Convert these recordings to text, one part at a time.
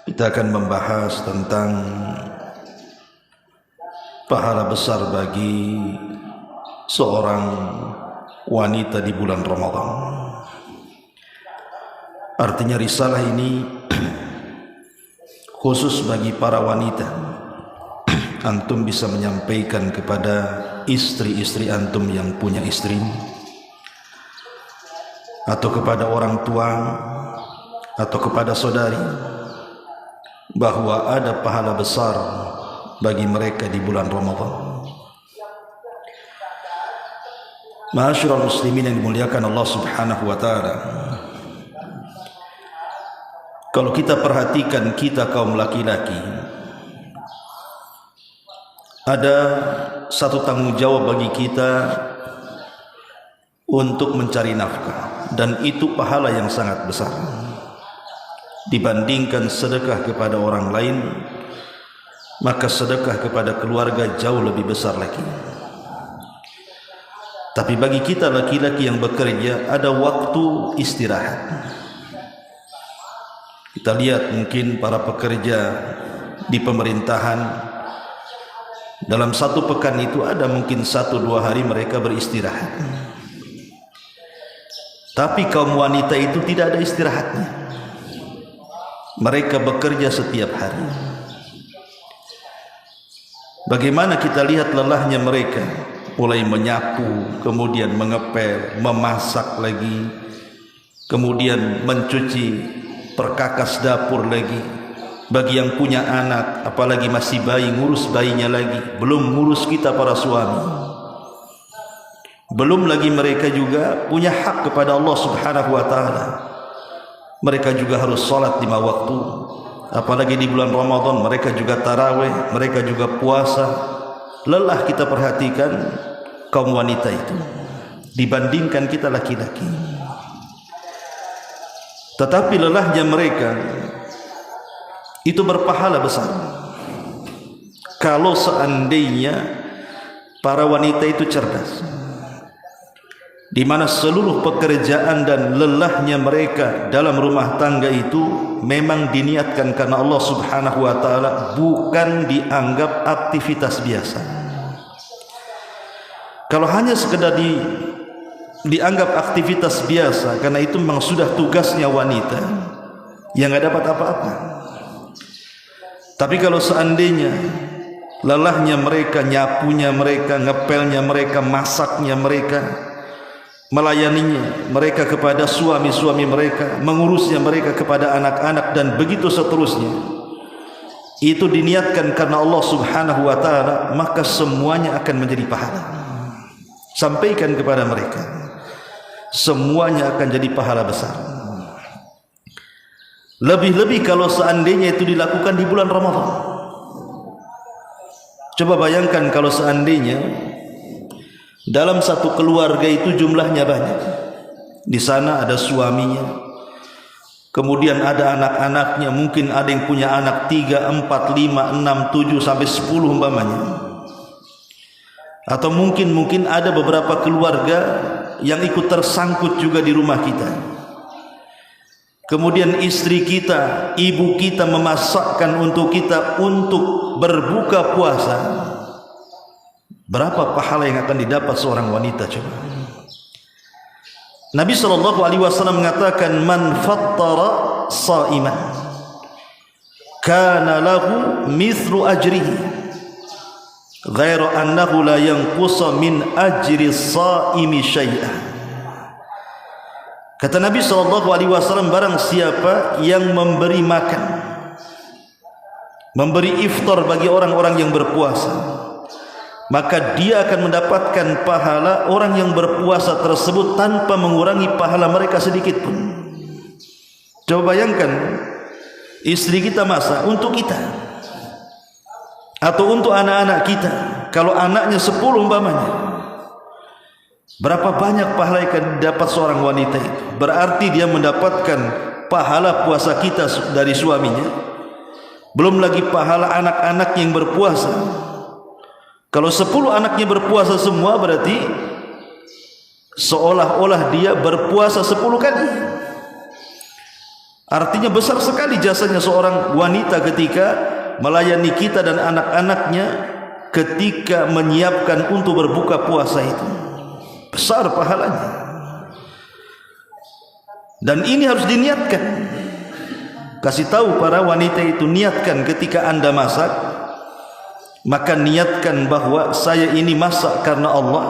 Kita akan membahas tentang pahala besar bagi seorang wanita di bulan Ramadan. Artinya risalah ini khusus bagi para wanita. Antum bisa menyampaikan kepada istri-istri antum yang punya istri, atau kepada orang tua, atau kepada saudari, bahwa ada pahala besar bagi mereka di bulan Ramadan. Ma'asyiral muslimin yang dimuliakan Allah Subhanahu wa taala, kalau kita perhatikan, kita kaum laki-laki ada satu tanggung jawab bagi kita untuk mencari nafkah, dan itu pahala yang sangat besar dibandingkan sedekah kepada orang lain. Maka sedekah kepada keluarga jauh lebih besar lagi. Tapi bagi kita laki-laki yang bekerja, ada waktu istirahat. Kita lihat mungkin para pekerja di pemerintahan, dalam satu pekan itu ada mungkin 1-2 hari mereka beristirahat. Tapi kaum wanita itu tidak ada istirahatnya. Mereka bekerja setiap hari. Bagaimana kita lihat lelahnya mereka, mulai menyapu, kemudian mengepel, memasak lagi, kemudian mencuci, perkakas dapur lagi. Bagi yang punya anak, apalagi masih bayi, ngurus bayinya lagi. Belum ngurus kita para suami. Belum lagi mereka juga punya hak kepada Allah Subhanahu wa taala. Mereka juga harus salat 5 waktu. Apalagi di bulan Ramadan mereka juga tarawih, mereka juga puasa. Lelah kita perhatikan kaum wanita itu dibandingkan kita laki-laki. Tetapi lelahnya mereka itu berpahala besar. Kalau seandainya para wanita itu cerdas, di mana seluruh pekerjaan dan lelahnya mereka dalam rumah tangga itu memang diniatkan karena Allah Subhanahu wa taala, bukan dianggap aktivitas biasa. Kalau hanya sekedar dianggap aktivitas biasa, karena itu memang sudah tugasnya wanita, yang nggak dapat apa-apa. Tapi kalau seandainya lelahnya mereka, nyapunya mereka, ngepelnya mereka, masaknya mereka, melayaninya mereka kepada suami-suami mereka, mengurusnya mereka kepada anak-anak, dan begitu seterusnya, itu diniatkan karena Allah Subhanahu wa taala, maka semuanya akan menjadi pahala. Sampaikan kepada mereka, semuanya akan jadi pahala besar. Lebih-lebih kalau seandainya itu dilakukan di bulan Ramadan. Coba bayangkan kalau seandainya dalam satu keluarga itu jumlahnya banyak. Di sana ada suaminya, kemudian ada anak-anaknya, mungkin ada yang punya anak 3, 4, 5, 6, 7 sampai 10 umpamanya. Atau mungkin ada beberapa keluarga yang ikut tersangkut juga di rumah kita. Kemudian istri kita, ibu kita memasakkan untuk kita untuk berbuka puasa. Berapa pahala yang akan didapat seorang wanita coba? Nabi SAW mengatakan, man fattara sa'iman kana lahu mithlu ajrihi ghairu annahu la yanqusa min ajri saimi syai'an. Kata Nabi SAW, barang siapa yang memberi makan, memberi iftar bagi orang-orang yang berpuasa, maka dia akan mendapatkan pahala orang yang berpuasa tersebut tanpa mengurangi pahala mereka sedikit pun. Coba bayangkan, istri kita masak untuk kita, atau untuk anak-anak kita. Kalau anaknya 10 umpamanya, berapa banyak pahala yang akan dapat seorang wanita itu? Berarti dia mendapatkan pahala puasa kita dari suaminya, belum lagi pahala anak-anak yang berpuasa. Kalau 10 anaknya berpuasa semua, berarti seolah-olah dia berpuasa 10 kali. Artinya besar sekali jasanya seorang wanita ketika melayani kita dan anak-anaknya ketika menyiapkan untuk berbuka puasa itu. Besar pahalanya. Dan ini harus diniatkan. Kasih tahu para wanita itu, niatkan ketika Anda masak, maka niatkan bahwa saya ini masak karena Allah,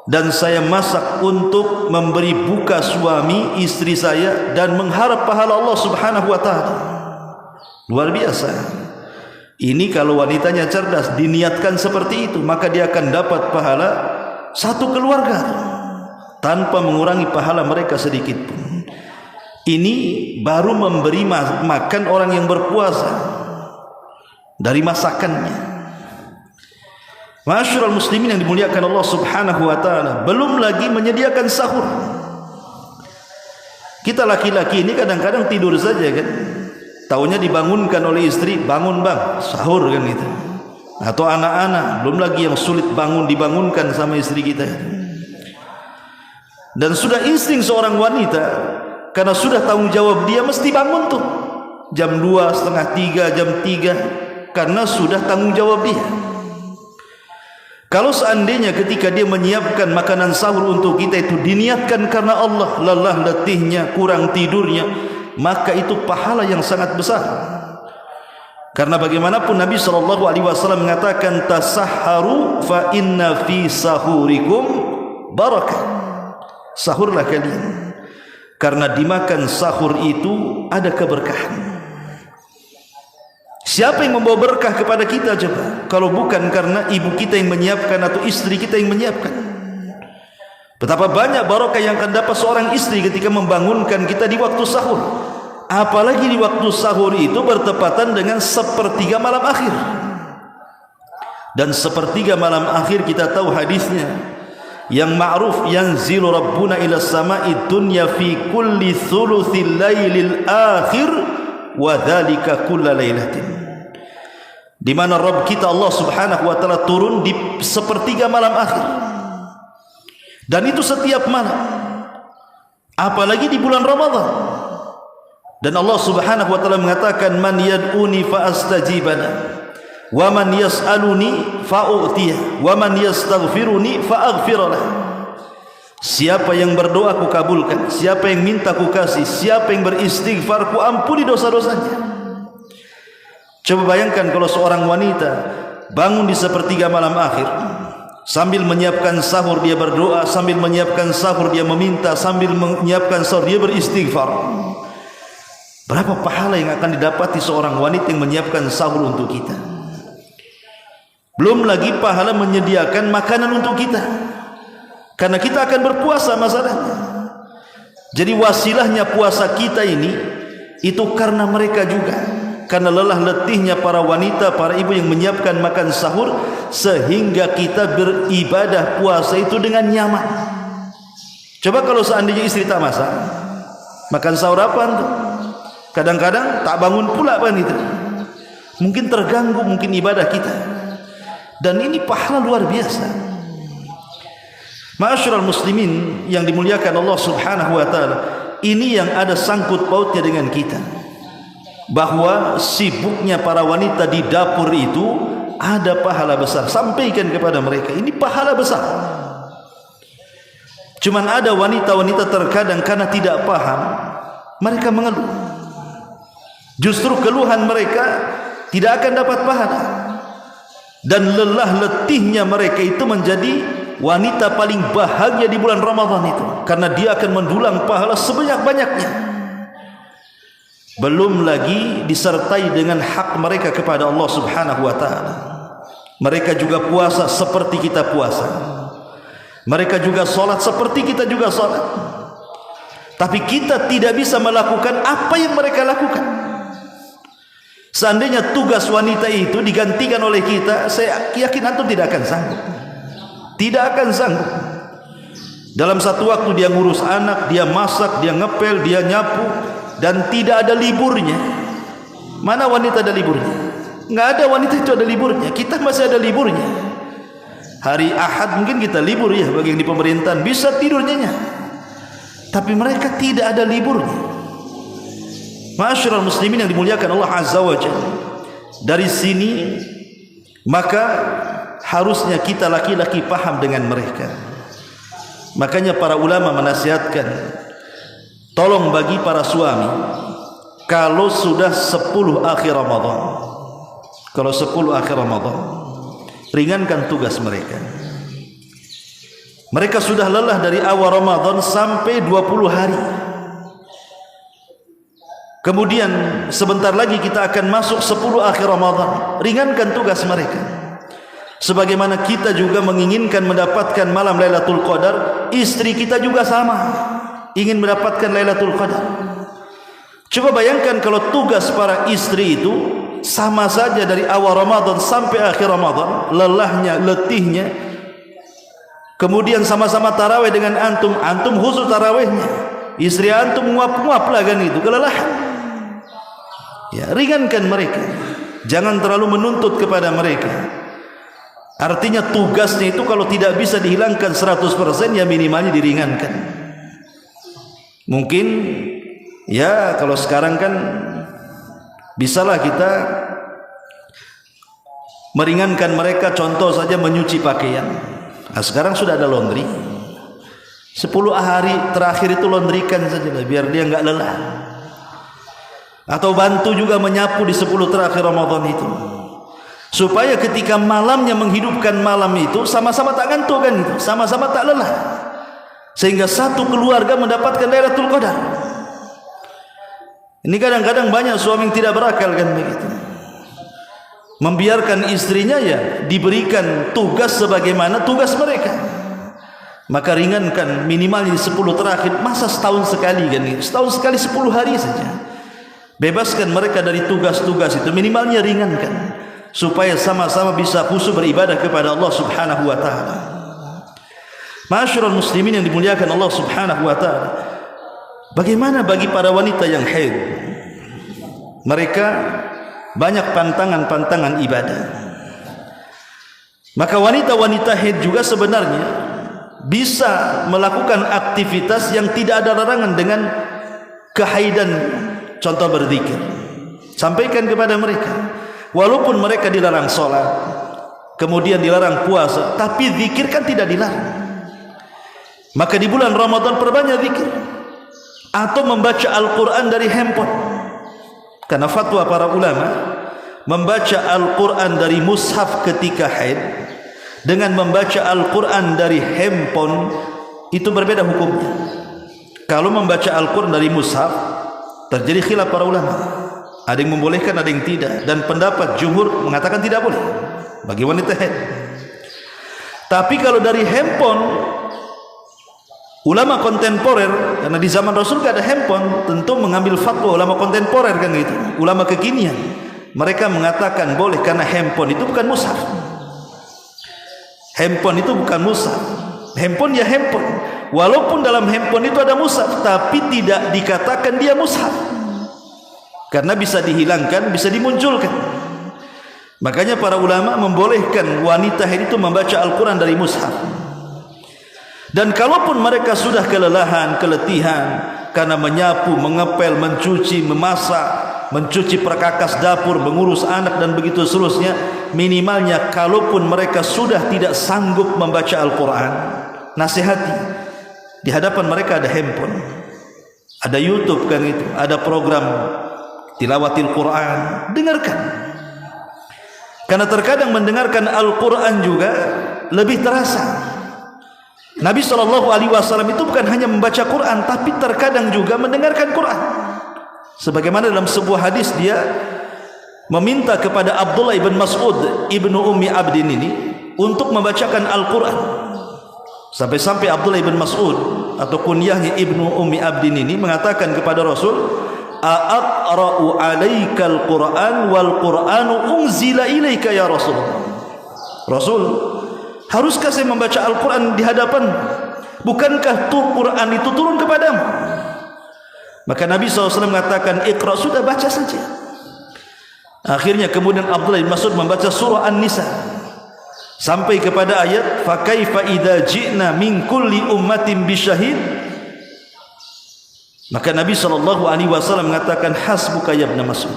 dan saya masak untuk memberi buka suami istri saya dan mengharap pahala Allah Subhanahu wa taala. Luar biasa. Ini kalau wanitanya cerdas, diniatkan seperti itu, maka dia akan dapat pahala satu keluarga tanpa mengurangi pahala mereka sedikit pun. Ini baru memberi makan orang yang berpuasa dari masakannya. Ma'asyiral muslimin yang dimuliakan Allah Subhanahu wa taala, belum lagi menyediakan sahur. Kita laki-laki ini kadang-kadang tidur saja kan, taunya dibangunkan oleh istri, bangun bang, sahur kan gitu. Atau anak-anak, belum lagi yang sulit bangun, dibangunkan sama istri kita. Dan sudah insting seorang wanita, karena sudah tanggung jawab dia mesti bangun tuh jam 2, setengah 3, jam 3, karena sudah tanggung jawab dia. Kalau seandainya ketika dia menyiapkan makanan sahur untuk kita itu diniatkan karena Allah, lelah letihnya, kurang tidurnya, maka itu pahala yang sangat besar. Karena bagaimanapun Nabi SAW mengatakan, tasahharu fa inna fi sahurikum barakah. Sahurlah kalian, karena dimakan sahur itu ada keberkahan. Siapa yang membawa berkah kepada kita coba, kalau bukan karena ibu kita yang menyiapkan atau istri kita yang menyiapkan? Betapa banyak barokah yang akan dapat seorang istri ketika membangunkan kita di waktu sahur. Apalagi di waktu sahur itu bertepatan dengan sepertiga malam akhir. Dan sepertiga malam akhir kita tahu hadisnya yang ma'ruf, yanzilu rabbuna ila sama'i dunya fi kulli thuluthil lailil akhir wa dzalika kulla lailatin. Di mana Rabb kita Allah Subhanahu wa taala turun di sepertiga malam akhir. Dan itu setiap malam. Apalagi di bulan Ramadan. Dan Allah Subhanahu wa taala mengatakan, man yad'uni fa astajibana wa man yas'aluni fa u'tiyah wa man yastaghfiruni fa aghfirlah. Siapa yang berdoa ku kabulkan, siapa yang minta ku kasih, siapa yang beristighfar ku ampuni dosa-dosanya. Coba bayangkan kalau seorang wanita bangun di sepertiga malam akhir, sambil menyiapkan sahur dia berdoa, sambil menyiapkan sahur dia meminta, sambil menyiapkan sahur dia beristighfar. Berapa pahala yang akan didapati seorang wanita yang menyiapkan sahur untuk kita? Belum lagi pahala menyediakan makanan untuk kita, karena kita akan berpuasa masalahnya. Jadi wasilahnya puasa kita ini itu karena mereka juga, karena lelah letihnya para wanita, para ibu yang menyiapkan makan sahur, sehingga kita beribadah puasa itu dengan nyaman. Coba kalau seandainya istri tak masak, makan sahur apa itu? Kadang-kadang tak bangun pula kan itu. Mungkin terganggu mungkin ibadah kita. Dan ini pahala luar biasa. Ma'asyiral muslimin yang dimuliakan Allah Subhanahu wa taala, ini yang ada sangkut pautnya dengan kita, bahwa sibuknya para wanita di dapur itu ada pahala besar. Sampaikan kepada mereka, ini pahala besar. Cuman ada wanita-wanita terkadang karena tidak paham, mereka mengeluh. Justru keluhan mereka tidak akan dapat pahala. Dan lelah letihnya mereka itu menjadi wanita paling bahagia di bulan Ramadan itu, karena dia akan mendulang pahala sebanyak-banyaknya. Belum lagi disertai dengan hak mereka kepada Allah Subhanahu wa taala. Mereka juga puasa seperti kita puasa. Mereka juga salat seperti kita juga salat. Tapi kita tidak bisa melakukan apa yang mereka lakukan. Seandainya tugas wanita itu digantikan oleh kita, saya yakin antum tidak akan sanggup. Tidak akan sanggup. Dalam satu waktu dia ngurus anak, dia masak, dia ngepel, dia nyapu, dan tidak ada liburnya. Mana wanita ada liburnya? Nggak ada wanita itu ada liburnya. Kita masih ada liburnya. Hari Ahad mungkin kita libur ya, bagi yang di pemerintahan bisa tidur nyenyak. Tapi mereka tidak ada liburnya. Ma'asyiral muslimin yang dimuliakan Allah Azza wa Jalla, dari sini maka harusnya kita laki-laki paham dengan mereka. Makanya para ulama menasihatkan, tolong bagi para suami, kalau sudah 10 akhir Ramadan, kalau 10 akhir Ramadan, ringankan tugas mereka. Mereka sudah lelah dari awal Ramadan sampai 20 hari. Kemudian sebentar lagi kita akan masuk 10 akhir Ramadan. Ringankan tugas mereka. Sebagaimana kita juga menginginkan mendapatkan malam Lailatul Qadar, istri kita juga sama, ingin mendapatkan Lailatul Qadar. Coba bayangkan kalau tugas para istri itu sama saja dari awal Ramadan sampai akhir Ramadan, lelahnya, letihnya. Kemudian sama-sama tarawih dengan antum, antum khusus tarawihnya, istri antum nguap-nguap lah kan, itu kelelahan. Ya, ringankan mereka, jangan terlalu menuntut kepada mereka. Artinya tugasnya itu kalau tidak bisa dihilangkan 100%, ya minimalnya diringankan. Mungkin ya kalau sekarang kan bisalah kita meringankan mereka, contoh saja menyuci pakaian. Nah, sekarang sudah ada laundry. 10 hari terakhir itu laundrykan saja biar dia enggak lelah. Atau bantu juga menyapu di 10 terakhir Ramadan itu, supaya ketika malamnya menghidupkan malam itu sama-sama tak ngantuk kan, itu sama-sama tak lelah, sehingga satu keluarga mendapatkan Lailatul Qadar. Ini kadang-kadang banyak suami yang tidak berakal kan begitu, membiarkan istrinya ya diberikan tugas sebagaimana tugas mereka. Maka ringankan minimalnya di 10 terakhir, masa setahun sekali kan, setahun sekali 10 hari saja. Bebaskan mereka dari tugas-tugas itu, minimalnya ringankan, supaya sama-sama bisa khusyuk beribadah kepada Allah Subhanahu wa taala. Ma'asyiral muslimin yang dimuliakan Allah Subhanahu wa taala, bagaimana bagi para wanita yang haid? Mereka banyak pantangan-pantangan ibadah. Maka wanita-wanita haid juga sebenarnya bisa melakukan aktivitas yang tidak ada larangan dengan kehaidan. Contoh berzikir, sampaikan kepada mereka, walaupun mereka dilarang sholat, kemudian dilarang puasa, tapi zikir kan tidak dilarang. Maka di bulan Ramadan perbanyak zikir, atau membaca Al-Quran dari handphone. Karena fatwa para ulama, membaca Al-Quran dari mushaf ketika haid dengan membaca Al-Quran dari handphone itu berbeda hukumnya. Kalau membaca Al-Quran dari mushaf, terjadi khilaf para ulama, ada yang membolehkan, ada yang tidak, dan pendapat jumhur mengatakan tidak boleh bagi wanita haid. Tapi kalau dari handphone, ulama kontemporer, karena di zaman Rasul tidak ada handphone, tentu mengambil fatwa ulama kontemporer kan gitu, ulama kekinian, mereka mengatakan boleh karena handphone itu bukan mushaf. Handphone itu bukan mushaf. Handphone ya handphone, walaupun dalam handphone itu ada mushaf, tapi tidak dikatakan dia mushaf, karena bisa dihilangkan, bisa dimunculkan. Makanya para ulama membolehkan wanita haid itu membaca Al-Quran dari mushaf. Dan kalaupun mereka sudah kelelahan, keletihan karena menyapu, mengepel, mencuci, memasak, mencuci perkakas dapur, mengurus anak dan begitu seterusnya, minimalnya kalaupun mereka sudah tidak sanggup membaca Al-Quran, nasihati, di hadapan mereka ada handphone, ada YouTube kan itu, ada program tilawatil Quran, dengarkan. Karena terkadang mendengarkan Al-Quran juga lebih terasa. Nabi SAW itu bukan hanya membaca Quran, tapi terkadang juga mendengarkan Quran. Sebagaimana dalam sebuah hadis dia meminta kepada Abdullah ibn Mas'ud ibnu Ummi Abdin ini untuk membacakan Al-Quran. Sampai-sampai Abdullah ibn Mas'ud atau kunyahnya ibnu Ummi Abdin ini mengatakan kepada Rasul, "Aqra'u 'alaikal Qur'an wal Qur'anu unzila ilaika ya Rasulullah." Rasul, haruskah saya membaca Al-Quran di hadapan? Bukankah Quran itu turun kepadamu? Maka Nabi SAW mengatakan, "Iqra," sudah baca saja. Akhirnya kemudian Abdullah bin Mas'ud membaca surah An-Nisa sampai kepada ayat, "Fa kaifa idza ji'na min kulli ummatin bisyahid Maka Nabi SAW mengatakan hasbuka ya Ibn Mas'ud,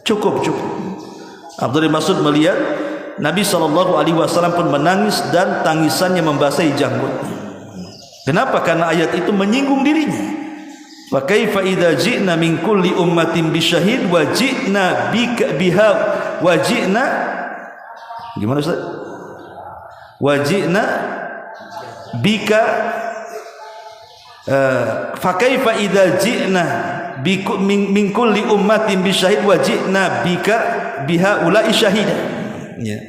cukup. Abdullah bin Mas'ud melihat Nabi SAW pun menangis dan tangisannya membasahi janggutnya. Kenapa? Karena ayat itu menyinggung dirinya. Fa kaifa idza ji'na min kulli ummatin bisyahid wa ji'na bika biha wa ji'na, gimana Ustaz? Wa ji'na bika fa kaifa idza ji'na min kulli ummatin bisyahid wa ji'na bika biha ulai syahida. Ya.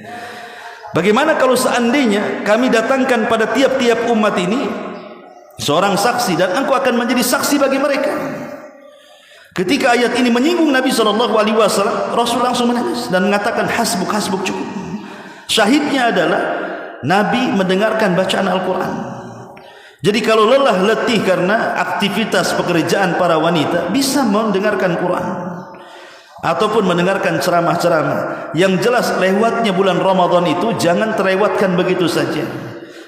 Bagaimana kalau seandainya kami datangkan pada tiap-tiap umat ini seorang saksi dan engkau akan menjadi saksi bagi mereka. Ketika ayat ini menyinggung Nabi SAW, Rasul langsung menangis dan mengatakan hasbuk cukup. Syahidnya adalah Nabi mendengarkan bacaan Al-Quran. Jadi kalau lelah letih karena aktivitas pekerjaan para wanita, bisa mendengarkan Quran ataupun mendengarkan ceramah-ceramah. Yang jelas lewatnya bulan Ramadan itu jangan terlewatkan begitu saja.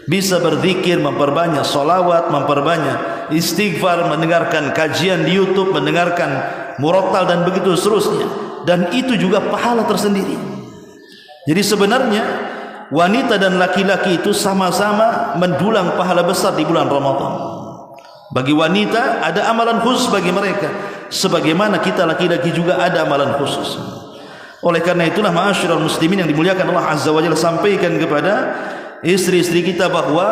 Bisa berzikir, memperbanyak solawat, memperbanyak istighfar, mendengarkan kajian di YouTube, mendengarkan murattal dan begitu seterusnya. Dan itu juga pahala tersendiri. Jadi sebenarnya wanita dan laki-laki itu sama-sama mendulang pahala besar di bulan Ramadan. Bagi wanita ada amalan khusus bagi mereka, sebagaimana kita laki-laki juga ada amalan khusus. Oleh karena itulah ma'asyiral muslimin yang dimuliakan Allah Azza wa Jalla, sampaikan kepada istri-istri kita bahwa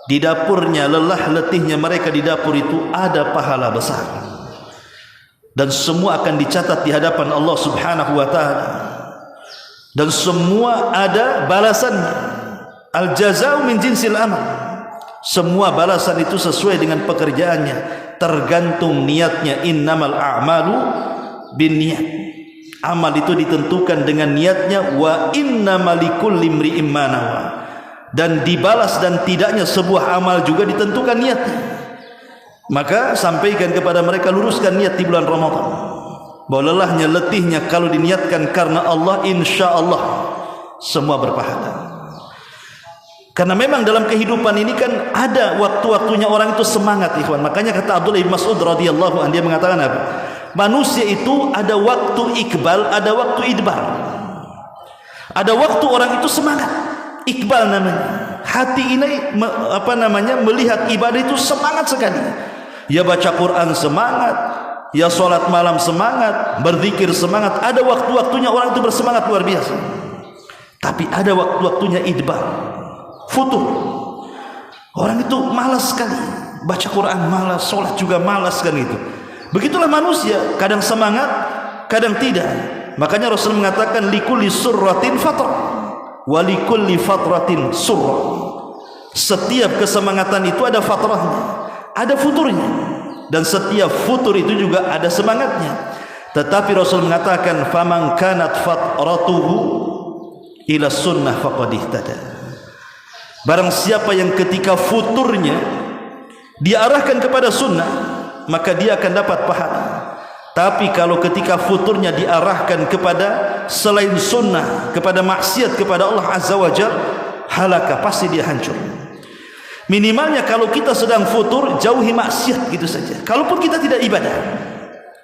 di dapurnya, lelah letihnya mereka di dapur itu ada pahala besar, dan semua akan dicatat di hadapan Allah Subhanahu wa taala, dan semua ada balasannya. Al jazaa'u min jinsil amal. Semua balasan itu sesuai dengan pekerjaannya, tergantung niatnya. Innamal a'malu binniyat. Amal itu ditentukan dengan niatnya. Wa innamal likulli imri'in ma nawa. Dan dibalas dan tidaknya sebuah amal juga ditentukan niatnya. Maka sampaikan kepada mereka, luruskan niat di bulan Ramadan, bahwa lelahnya letihnya kalau diniatkan karena Allah, insya Allah semua berpahala. Karena memang dalam kehidupan ini kan ada waktu-waktunya orang itu semangat, ikhwan. Makanya kata Abdullah bin Mas'ud radhiyallahu anhu, dia mengatakan apa? Manusia itu ada waktu ikbal, ada waktu idbar. Ada waktu orang itu semangat, ikbal namanya. Hati ini melihat ibadah itu semangat sekali. Ya baca Quran semangat, ya sholat malam semangat, berzikir semangat. Ada waktu-waktunya orang itu bersemangat luar biasa. Tapi ada waktu-waktunya idbar, futur. Orang itu malas sekali, baca Quran malas, sholat juga malas kan itu. Begitulah manusia, kadang semangat, kadang tidak. Makanya Rasul mengatakan likulli surratin fatra wa likulli fatratin surra. Setiap kesemangatan itu ada fatrahnya, ada futurnya, dan setiap futur itu juga ada semangatnya. Tetapi Rasul mengatakan faman kanat fatratuhu ila sunnah faqad ihtada. Barang siapa yang ketika futurnya diarahkan kepada sunnah, maka dia akan dapat pahala. Tapi kalau ketika futurnya diarahkan kepada selain sunnah, kepada maksiat kepada Allah Azza wa Jalla, halaka, pasti dia hancur. Minimalnya kalau kita sedang futur, jauhi maksiat gitu saja. Kalaupun kita tidak ibadah,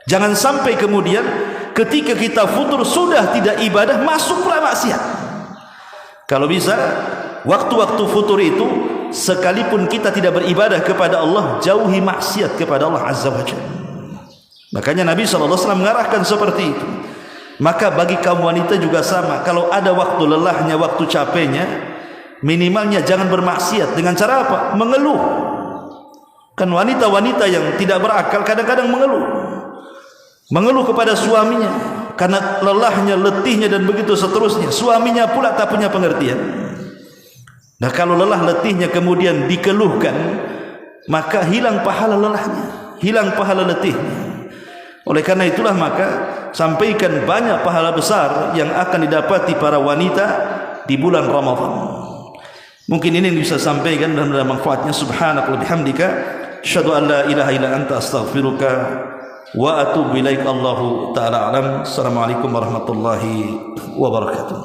jangan sampai kemudian ketika kita futur sudah tidak ibadah, masuklah maksiat. Kalau bisa, waktu-waktu futur itu, sekalipun kita tidak beribadah kepada Allah, jauhi maksiat kepada Allah Azza wa Jalla. Makanya Nabi SAW mengarahkan seperti itu. Maka bagi kaum wanita juga sama. Kalau ada waktu lelahnya, waktu capeknya, minimalnya jangan bermaksiat. Dengan cara apa? Mengeluh. Kan wanita-wanita yang tidak berakal kadang-kadang mengeluh. Mengeluh kepada suaminya karena lelahnya, letihnya dan begitu seterusnya. Suaminya pula tak punya pengertian. Nah, kalau lelah letihnya kemudian dikeluhkan, maka hilang pahala lelahnya, hilang pahala letihnya. Oleh karena itulah maka sampaikan banyak pahala besar yang akan didapati para wanita di bulan Ramadan. Mungkin ini yang bisa sampaikan dan ada manfaatnya. Subhanaka wa bihamdika asyhadu an la ilaha illa anta astaghfiruka wa atubu ilaik. Allahu ta'ala alam. Assalamualaikum warahmatullahi wabarakatuh.